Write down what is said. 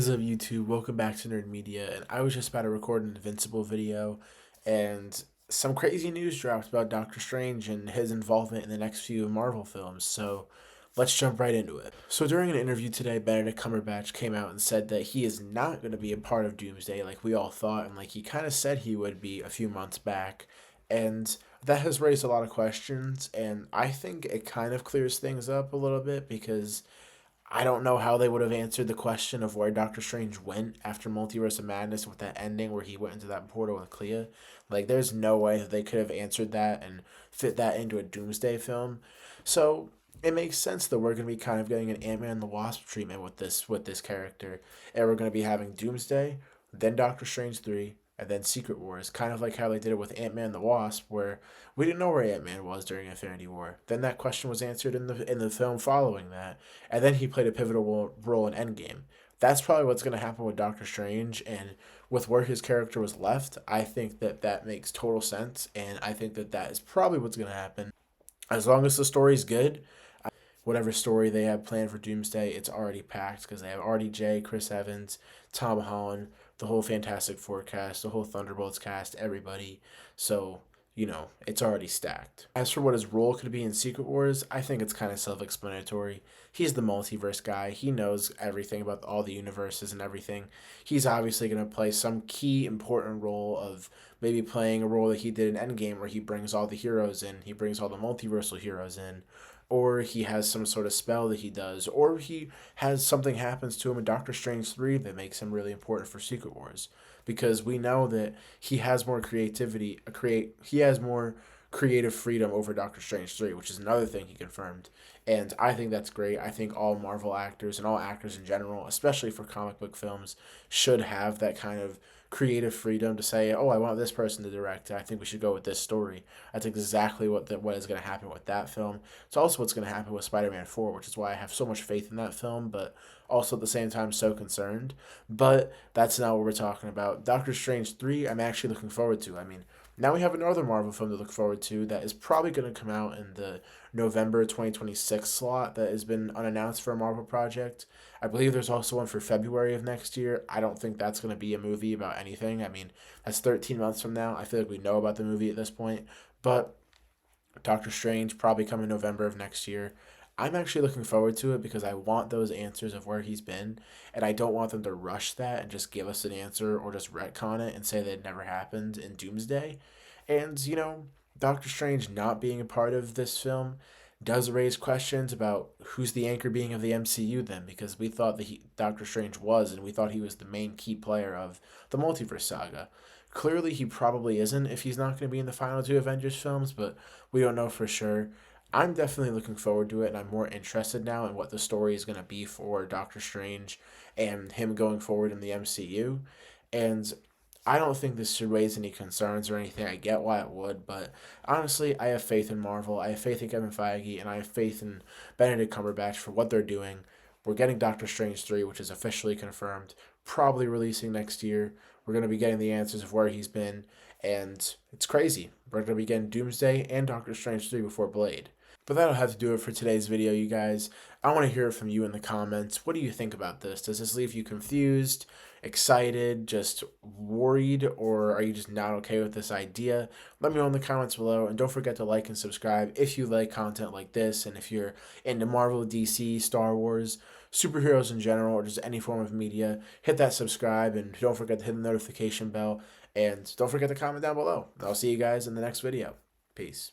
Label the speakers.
Speaker 1: Of YouTube, welcome back to Nerd Media, and I was just about to record an Invincible video, and some crazy news dropped about Doctor Strange and his involvement in the next few Marvel films, so let's jump right into it. So during an interview today, Benedict Cumberbatch came out and said that he is not going to be a part of Doomsday like we all thought, and like he kind of said he would be a few months back, and that has raised a lot of questions, and I think it kind of clears things up a little bit because I don't know how they would have answered the question of where Doctor Strange went after Multiverse of Madness with that ending where he went into that portal with Clea. Like, there's no way that they could have answered that and fit that into a Doomsday film. So it makes sense that we're going to be kind of getting an Ant-Man and the Wasp treatment with this character, and we're going to be having Doomsday, then Doctor Strange 3, and then Secret Wars, kind of like how they did it with Ant-Man and the Wasp, where we didn't know where Ant-Man was during Infinity War. Then that question was answered in the film following that, and then he played a pivotal role in Endgame. That's probably what's going to happen with Doctor Strange, and with where his character was left, I think that that makes total sense, and I think that that is probably what's going to happen. As long as the story's good, whatever story they have planned for Doomsday, it's already packed because they have RDJ, Chris Evans, Tom Holland, the whole Fantastic Four cast, the whole Thunderbolts cast, everybody. So, it's already stacked. As for what his role could be in Secret Wars, I think it's kind of self explanatory. He's the multiverse guy, he knows everything about all the universes and everything. He's obviously going to play some key important role of maybe playing a role that he did in Endgame where he brings all the heroes in, he brings all the multiversal heroes in, or he has some sort of spell that he does, or he has something happens to him in Doctor Strange 3 that makes him really important for Secret Wars. Because we know that he has more he has more creative freedom over Doctor Strange 3, which is another thing he confirmed. And I think that's great. I think all Marvel actors and all actors in general, especially for comic book films, should have that kind of creative freedom to say, "Oh, I want this person to direct. I think we should go with this story." That's exactly what is going to happen with that film. It's also what's going to happen with Spider-Man 4, which is why I have so much faith in that film, but also at the same time so concerned. But that's not what we're talking about. Doctor Strange 3, I'm actually looking forward to. I mean, now we have another Marvel film to look forward to that is probably going to come out in the November 2026 slot that has been unannounced for a Marvel project. I believe there's also one for February of next year. I don't think that's going to be a movie about anything. I mean, that's 13 months from now. I feel like we know about the movie at this point. But Doctor Strange probably coming November of next year. I'm actually looking forward to it because I want those answers of where he's been, and I don't want them to rush that and just give us an answer or just retcon it and say that it never happened in Doomsday. And, Doctor Strange not being a part of this film does raise questions about who's the anchor being of the MCU then, because we thought that Doctor Strange was, and we thought he was the main key player of the multiverse saga. Clearly, he probably isn't if he's not going to be in the final two Avengers films, but we don't know for sure. I'm definitely looking forward to it, and I'm more interested now in what the story is going to be for Doctor Strange and him going forward in the MCU. And I don't think this should raise any concerns or anything. I get why it would, but honestly, I have faith in Marvel. I have faith in Kevin Feige, and I have faith in Benedict Cumberbatch for what they're doing. We're getting Doctor Strange 3, which is officially confirmed, probably releasing next year. We're going to be getting the answers of where he's been, and it's crazy. We're going to be getting Doomsday and Doctor Strange 3 before Blade. But that'll have to do it for today's video, you guys. I want to hear from you in the comments. What do you think about this? Does this leave you confused, excited, just worried, or are you just not okay with this idea? Let me know in the comments below, and don't forget to like and subscribe if you like content like this, and if you're into Marvel, DC, Star Wars, superheroes in general, or just any form of media. Hit that subscribe, and don't forget to hit the notification bell, and don't forget to comment down below. I'll see you guys in the next video. Peace.